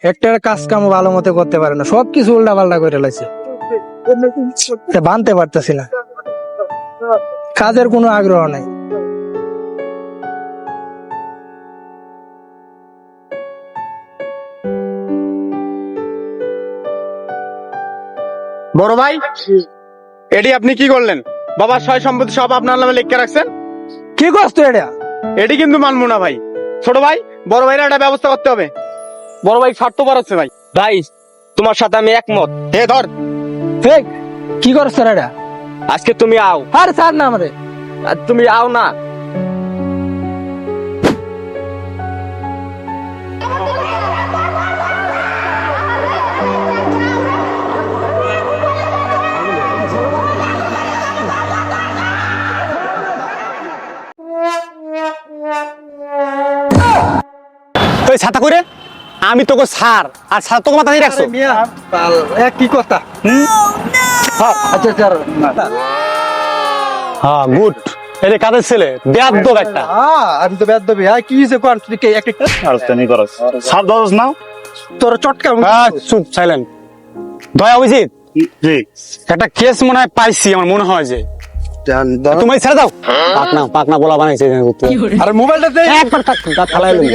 একটা কাজ কাম ভালো মতো করতে পারে না, সবকিছু উল্টা পাল্টা করে লাইছে, বানতে পারতেছি না, কাজের কোনো আগ্রহ নাই। বড় ভাই, এটি আপনি কি করলেন? বাবার সয় সম্পত্তি সব আপনার নামে লিখে রাখছেন। কি করছো এটা? এটি কিন্তু মানবো না ভাই। ছোট ভাই, বড় ভাইরা একটা ব্যবস্থা করতে হবে। বড় ভাই স্বার্থপর হচ্ছে ভাই। ভাই তোমার সাথে আমি একমত। হে ধর, কি করছো এটা? আজকে তুমি আও। আরে স্যার না আমারে, আর তুমি আও না। ছাতা করে আমি তোকে সার আর সার তোকে মাথা দিয়ে রাখছো। কি কথা? আচ্ছা স্যার, হ্যাঁ গুড। এটা কাদের ছেলে? বেয়াদব একটা। আমি তো বেদ দেবি। কি হয়েছে কোন? একটা সার দরজ নাও। তোর চটকা চুপ, সাইলেন্ট। দয়া অভিজিৎ, জি একটা কেস মনে হয় পাইছি, আমার মনে হয় যে তুমি ছেড়ে দাও। পাকনা বলা বানাইছে। আরে মোবাইলটা দে একবার ফালাই লই।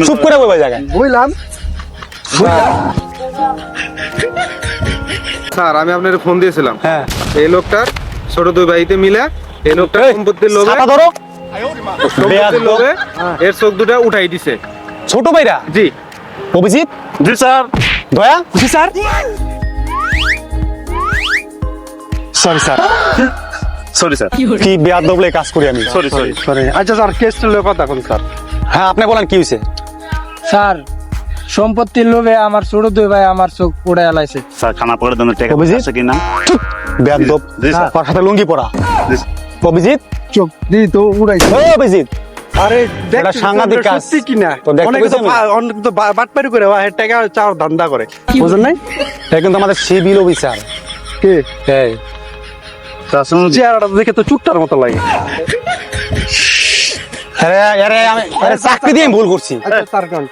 চুপ করে বই জায়গায় বুঝলাম। স্যার আমি আপনার ফোন দিয়েছিলাম। হ্যাঁ, এই লোকটার ছোট দুই ভাইতে মিলে এই লোকটার সম্পত্তির লোভে ছাতা ধরো। সম্পত্তির লোভে এর চোখ দুটা উঠাই দিছে। ছোট ভাইরা। জি অভিজিৎ। জি স্যার। দয়া। জি sir. Sorry sir, sorry sir. কি বেয়াদব লে কাজ করি আমি। Sorry sorry sorry. আচ্ছা স্যার কেসটা লোক কথা কোন স্যার? হ্যাঁ, আপনি বলেন কি হয়েছে? স্যার সম্পত্তির লোভে আমার ছোট দুই ভাই আমার চোখ উড়ে এলাইছে। স্যার খানা পরে দেন টাকা অভিজিৎ? আছে কিনা? বেয়াদব। জি স্যার। তার সাথে লুঙ্গি পরা। জি। অভিজিৎ চোখ দি তো উড়াইছে। ও অভিজিৎ, আরে এটা সাংঘাতিক কাজ। সত্যি কিনা? তো দেখতে অনেক পেয়েছেন? অনেক তো বাটপারি করে ওই টাকা চার ধান্দা করে, বুঝেন নাই? এটা কিন্তু আমাদের সিভিল অফিসার। কে এই চেহারাটা দেখে তো চুট্টার মতো লাগে। আরে চাকরি দিয়ে আমি ভুল করছি। আচ্ছা স্যার কোন?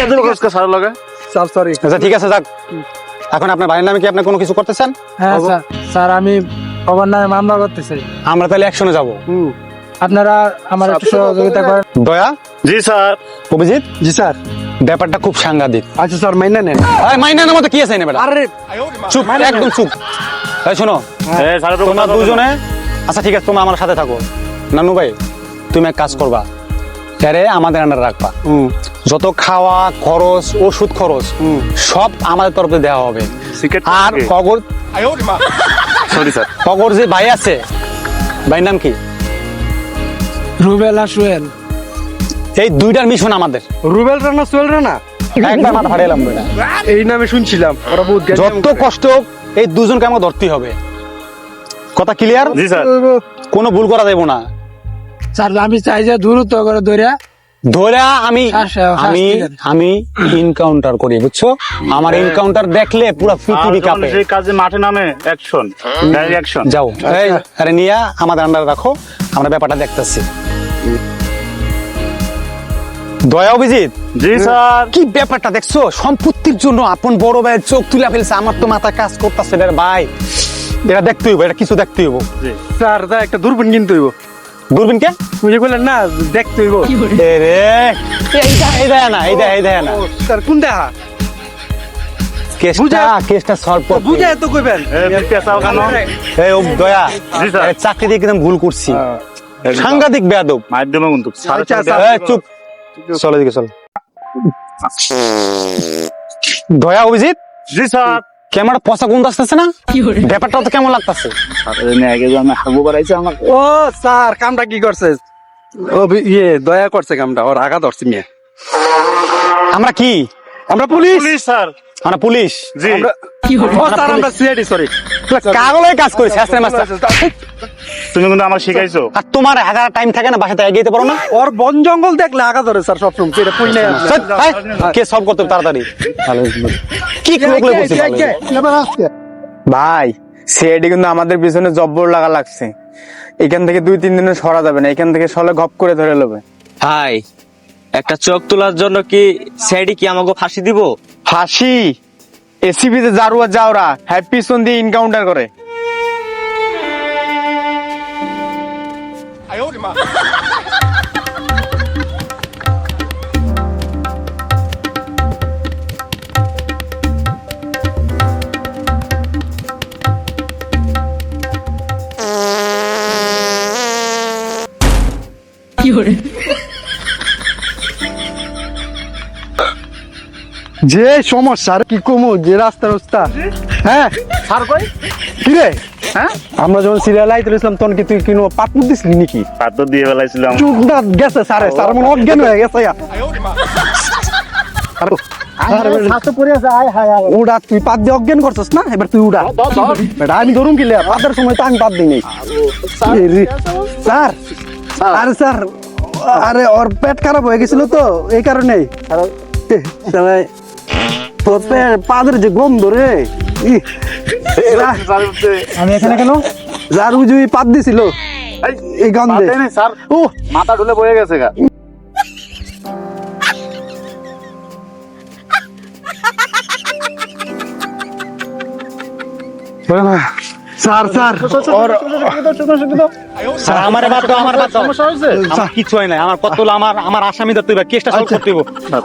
এদের খরচ সার লাগে। Sir sorry. আচ্ছা ঠিক আছে, যাক। এখন আপনার ভাইয়ের নামে কি আপনি কোনো কিছু করতেছেন? হ্যাঁ স্যার, স্যার আমি বাবার নামে মামলা করতেছি। আমরা তাহলে অ্যাকশনে যাব। আপনারা আমার একটু সহযোগিতা করেন। দয়া। জি স্যার। অভিজিৎ। জি স্যার। ব্যাপারটা খুব সাংঘাতিক। আচ্ছা স্যার মাইনা নেন। আরে মাইনার মতো কি আছে না বেটা? আরে চুপ, একদম চুপ। এই শোনো, এই স্যারের তোমরা দুজনে, আচ্ছা ঠিক আছে, তোমরা আমার সাথে থাকো। নানু ভাই, তুমি এক কাজ করবা, আরে আমাদের আন্ডারে রাখবা। যত খাওয়া খরচ, ওষুধ খরচ সব আমাদের তরফে দেওয়া হবে। আর কগর, সরি স্যার। কগর যে ভাই আছে, ভাইয়ের নাম কি? রুবেল আর সোহেল। এই দুইটার মিশন আমাদের। রুবেল রানা সোহেল রানা একবার মাথা ফাটাইলাম বেটা। এই নামে শুনছিলাম, ওরা বহুত জ্ঞানী। যত কষ্ট হোক এই দুজনকে আমাকে ধরতেই হবে। কথা ক্লিয়ার? জি স্যার। কোনো ভুল করা যাবে না। স্যার আমি চাই যে দ্রুত করে ধরে আমি আমি এনকাউন্টার করি, বুঝছো? আমার এনকাউন্টার দেখলে পুরো পৃথিবী কাঁপে। সেই কাজে মাঠে নামে অ্যাকশন, ডাইরেক্ট অ্যাকশন। যাও, এই আরে নিয়া আমাদের আন্ডারে রাখো, আমরা ব্যাপারটা দেখতেছি। দয়া অভিজিৎ। জি স্যার। কি ব্যাপারটা দেখছো? সম্পত্তির জন্য আপন বড় ভাইয়ের চোখ তুলে ফেলছে। আমার তো মাথা কাজ করতেছে রে ভাই। এটা দেখতে হইব, এটা কিছু দেখতে হইব। স্যার দা একটা দূরবীন কিনতে হইব। দূরবীন কে? বুঝে বললেন না, দেখতে হইব। এ রে, এই দেয় না। স্যার কোন দেখা? কেসটা সলভ করতে বুঝে তো কইবেন। পেশাও কেন? এই ও দয়া, জি স্যার। আরে চাকরি দিয়ে কিন্তু ভুল করছি। সাংঘাতিক বেয়াদব। মাধ্যম কিন্তু আচ্ছা, স্যার। এই চুপ, চলো এদিকে চলো। দয়া অভিজিৎ। জি স্যার। ক্যামেরা পচা গন্ধ আসতেছে না? ব্যাপারটা তো কেমন লাগতেছে? আগে যে আমি হাগু বাড়াইছে আমার। ও স্যার কামটা কি করছে? ও দয়া করছে কামটা, ওর আগা ধরছে মিয়া। আমরা কি? আমরা পুলিশ। Police sir. আমরা পুলিশ। জি। ও স্যার আমরা সিআইডি, সরি। কাগলে কাজ করেছে। তুমি কিন্তু আমার শিখাইছো। আর তোমার হাজার টাইম থাকে না, বাসাতে এগিয়ে যেতে পারো না? ওর বন জঙ্গল দেখলে আগা ধরে স্যার সবসময় এটা কই নাই আপনি। ধ্যাৎ, ভাই, কে সলভ করতে হবে তাড়াতাড়ি? কি করে বলছিস? ভাই সিআইডি কিন্তু আমাদের পিছনে জব্বর লাগা লাগছে। এখান থেকে 2-3 দিনে সরা যাবে না, এখান থেকে সলে গপ করে ধরে নেবে। ভাই একটা চোখ তোলার জন্য কি সেডি কি আমাকে ফাঁসি দিব? ফাঁসি এসিবিতে জারুয়া যাওরা হ্যাপি পিছন দিয়ে এনকাউন্টার করে। যে সমস্যা আর কি কমু, যে রাস্তা রাস্তা হ্যাঁ স্যার কই? কি রে হ্যাঁ? আমরা যখন সিরিয়াল আইতেছিলাম তখন কি তুই কিনো পাপুর দিছিলি নাকি? পাত তো দিয়ে ফেলাইছিলাম। চুপ না গেছে স্যারে, স্যার মনে অজ্ঞান হয়ে গেছে উড়া, তুই পাত দিয়ে অজ্ঞান করছিস না, এবার তুই উড়া বেটা, আমি ধরুন কিলে পাতের সময় তো আমি পাত দিই নাই। স্যার আরে স্যার, আরে ওর পেট খারাপ হয়ে গেছিল তো এই কারণে পাদের যে গন্ধ রে, আমি এখানে কেন? যার উজুই পাত দিছিল এই গন্ধে। স্যার ও মাথা ঢুলে বয়ে গেছে গা। স্যার স্যার ওর স্যার, আমারে বাদ দাও, আমার বাদ দাও। আমার কিছু হয় না, আমার কত হলো, আমার আসামিদের তুই কেসটা সলভ করতে হইব।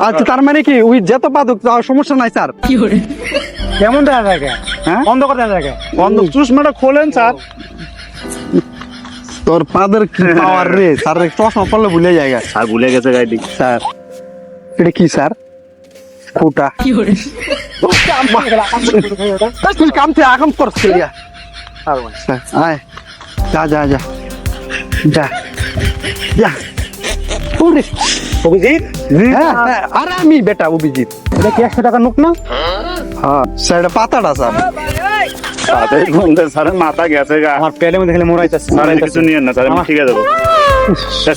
আচ্ছা তার মানে কি ওই যেত পাদক সমস্যা নাই স্যার? কেমন দেখা যায়? হ্যাঁ? বন্ধ করে দেখা যায়। বন্ধ চুষমাটা খোলেন স্যার। তোর পাদের কি পাওয়ার রে স্যার, চশমা পড়লে ভুলে যায় গা। স্যার ভুলে গেছে গাইডি। স্যার এটা কি স্যার? ফুটা তুই কাম থেকে আগাম করছিস আয়, যা যা যা যা যা। ওরে, অভিজিৎ, হ্যাঁ, হ্যাঁ, আরে আমি বেটা অভিজিৎ। এটা কি 100 টাকা নোট না? হ্যাঁ স্যার এটা পাতাটা স্যার। তাদের বলতে স্যারের মাথা গেছে গা। আমার পেটের মধ্যে খেলে মোরাইতেছে। স্যার কিছু নিয়েন না স্যার, আমি ঠিক আছে যাবো।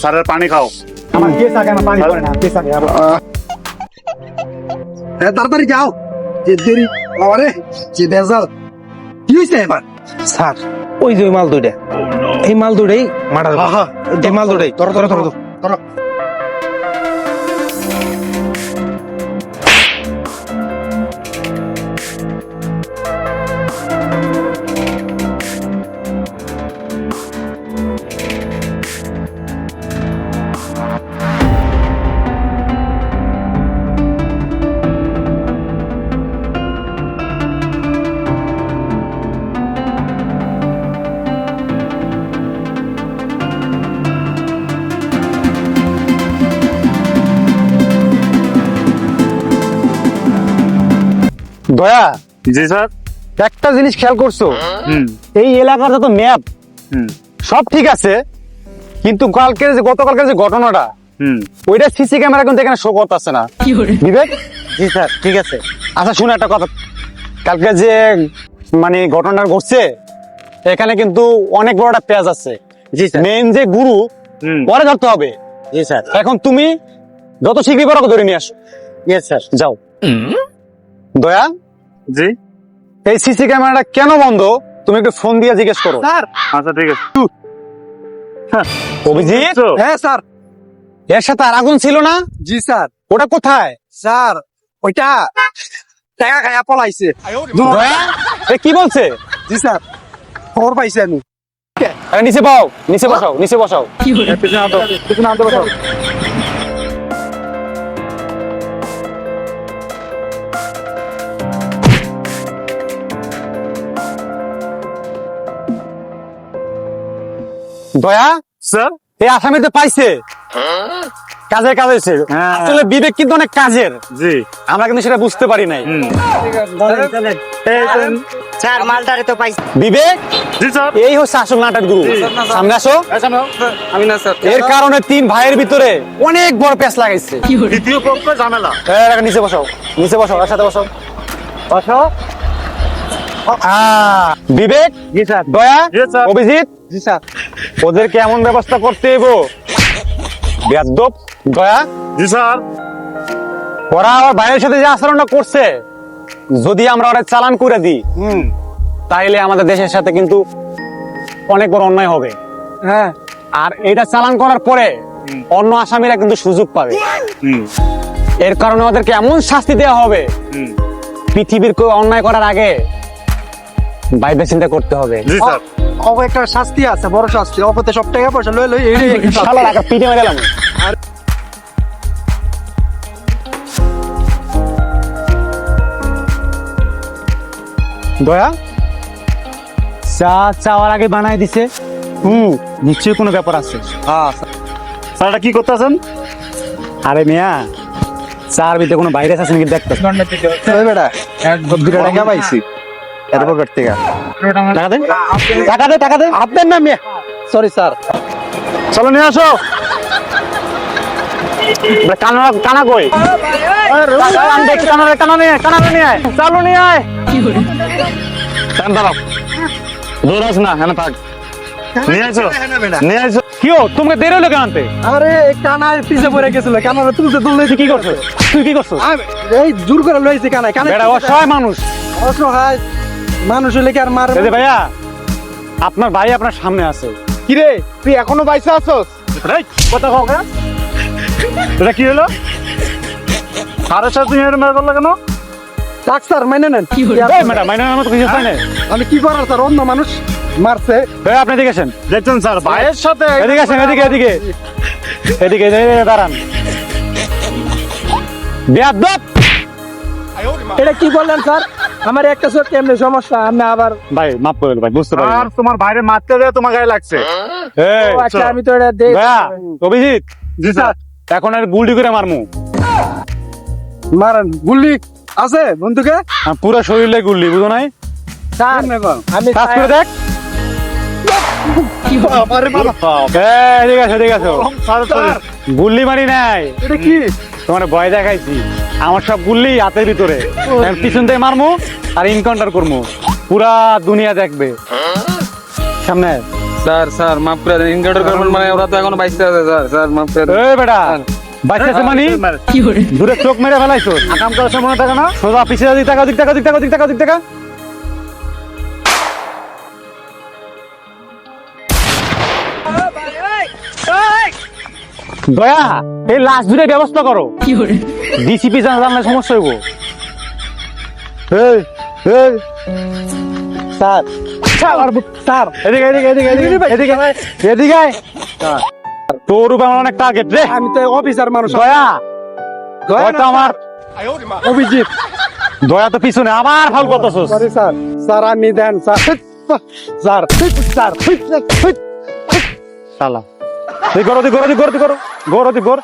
স্যারের পানি খাও। আমার কেস আগে, আমার পানি পড়ে না, কেস আগে। তাড়াতাড়ি যাও, যে দেরি আরে যে বেজাল কি হইছে এবার? স্যার ওই যে ওই মাল দুইটা, এই মাল দুইটাই মার্ডার। হ্যাঁ এই মাল দুইটাই ধরো ধরো ধরো ধরো। দয়া, জি স্যার। একটা জিনিস খেয়াল করছো? হুম এই এলাকার যত ম্যাপ হুম সব ঠিক আছে, কিন্তু গতকালকের যে ঘটনাটা, হুম ওইটা সিসি ক্যামেরা কিন্তু এখানে শো করতেছে না। বিবেক? জি স্যার ঠিক আছে। আচ্ছা শুনে একটা কথা, কালকে যে মানে ঘটনাটা ঘটছে এখানে কিন্তু অনেক বড় একটা পেঁয়াজ আছে। জি স্যার। মেন যে গুরু, হুম পরে ধরতে হবে। জি স্যার। এখন তুমি যত শীঘ্রই পারো ধরে নিয়ে আসো। Yes sir. যাও। দয়া, জি এই সিসি ক্যামেরাটা কেন বন্ধ তুমি একটু ফোন দিয়ে জিজ্ঞেস করো। স্যার আচ্ছা ঠিক আছে। অভিজিৎ, তো, হ্যাঁ স্যার। এর সাথে আর আগুন ছিল না? জি স্যার। ওটা কোথায়? স্যার ওইটা টাকা খায়া পলাইছে। দয়া, এ কি বলছে? জি স্যার খবর পাইছি আমি। আরে নিচে পাও, নিচে বসাও, নিচে বসাও। পিছনে আনতে পিছনে আনতে বসাও। দয়া, স্যার এই আসামি তো পাইছে, কাজের কাজ হয়েছে। হ্যাঁ। আসলে বিবেক কিন্তু অনেক কাজের, জি আমরা কিন্তু সেটা বুঝতে পারি নাই। স্যার মালটারে তো পাইছি। বিবেক, জি স্যার। এই হচ্ছে আসল নাটক গুরু। সামনে আসো। আমি না স্যার। এর কারণে 3 ভাইয়ের ভিতরে অনেক বড় পেঁচ লাগাইছে। দ্বিতীয় পক্ষ ঝামেলা। নিচে বসাও, নিচে বসাও, এর সাথে বসাও। বিবেক, জি স্যার। দয়া, জি স্যার। অভিজিৎ, জি স্যার। ওদেরকে এমন ব্যবস্থা করতে হইব, বেয়াদব দয়া, জি স্যার। ওরা আমার ভাইয়ের সাথে যে আচরণটা করছে, যদি আমরা ওরা চালান করে দিই, তাইলে আমাদের দেশের সাথে কিন্তু অনেক বড় অন্যায় হবে। হ্যাঁ, আর এটা চালান করার পরে অন্য আসামিরা কিন্তু সুযোগ পাবে। এর কারণে ওদেরকে এমন শাস্তি দেওয়া হবে, পৃথিবীর কেউ অন্যায় করার আগে ভাইবে চিন্তা করতে হবে। জি স্যার। অব একটা শাস্তি আছে, বড় শাস্তি। অপতে সব টাকা পয়সা লই লই এই শালার আগে পিঠে মেরে গেলাম। দয়া চা চাওয়ার আগে বানাই দিছে। নিশ্চয়ই কোনো ব্যাপার আছে। স্যার এটা কি করতেছেন? আরে মিয়া, চার ভিতরে কোনো ভাইরাস আছে নাকি দেখতে। বেটা এক বিরাট টাকা পাইছি এর পকেট থেকে। টাকা দে, টাকা দে, টাকা দে। আপনার নাম সরি স্যার। চলো নিয়ে আসো। কানা কানা কই? কানা নিয়ে আয়, চালু নিয়ে আয়। দাঁড়াও, দৌড়াস না, হ্যাঁ থাক। নিয়ে আসো, নিয়ে আসো। কি ও, তোমাকে দেরি হলো কেন আনতে? আরে কানায় পিছে পড়ে গেছিল, কানারে তুলতে তুললে তুই কি করছো? তুই কি করছো? এই জোর করে লইছি কানায় কানায়। বেটা অসহায় মানুষ। অসহায় মানুষ হলে কি আর মার? এই যে ভাইয়া, আপনার ভাই আপনার সামনে আছে। কি রে, তুই এখনো বাইসা আছস? এই, কথা কও না। এটা কি হলো? স্যারের সাথে তুমি এরকম করলে কেন? ডাক্তার মাইনে নেন। এই ম্যাডাম, মাইনে নেওয়ার মতো কিছু চাই না। আমি কি করার স্যার? অন্য মানুষ মারছে। এই, আপনি এদিকে আসেন। দেখছেন স্যার, ভাইয়ের সাথে এদিকে আসেন, এদিকে এদিকে এদিকে এদিকে দাঁড়ান। বেয়াদব! এটা কি বললেন স্যার? আমার একটা চোখ এমনি সমস্যা, আমি আবার ভাই মাফ করে দিন ভাই, বুঝতে পারি। আর তোমার বাইরে মারতে দেয় তোমার গায়ে লাগছে। এই, ও আচ্ছা, আমি তো এটা দেখ। ভাইয়া, অভিজিৎ, জি স্যার। এখন আর গুলডি করে মারমু। মারেন গুলি আছে বন্ধুকে। পুরো শরীরে গুল্লি, বুঝো নাই? স্যার, আমি কাজ করে দেখ। আরে বাবা, এই, ঠিক আছে, ঠিক আছে। গুল্লি মারি নাই, এটা কি? তোমার ভয় দেখাইছি। আমার সব গুল্লি হাতের ভিতরে, আমি পিছন থেকে মারমু আর ইনকাউন্টার করমু, পুরা দুনিয়া দেখবে। সামনে আয়। স্যার স্যার মাফ করে দেন, ইনকাউন্টার করবেন মানে ওরা তো এখনো বাইসতে আছে স্যার। স্যার মাফ করে দেন। এই বেটা, বাইচাছে মানে দূরে চোখ মেরে ফেলাইছো। আকাম করার সময় মনে থাকে না? সোজা পিছিয়ে দিক টাকা, দিক টাকা, দিক টাকা, দিক টাকা, দিক টাকা। দয়া, এই লাশ দূরে ব্যবস্থা করো। ডিসিপি জানলে সমস্যা হইব। এই, এই, স্যার স্যার এদিকে, এদিকে, এদিকে, এদিকে, এদিকে, এদিকে আয়। তোর উপর আমার অনেক টার্গেট রে। আমি তো অফিসার মানুষ। দয়া, দয়া দয়া তো না, আমার অভিজিৎ। দয়া তো পিছনে আবার ফাল করতেছস। Sorry sir. স্যার আমি দেন স্যার। স্যার স্যার শালা এই করো, করো, করো, করো, করো, করো, কর।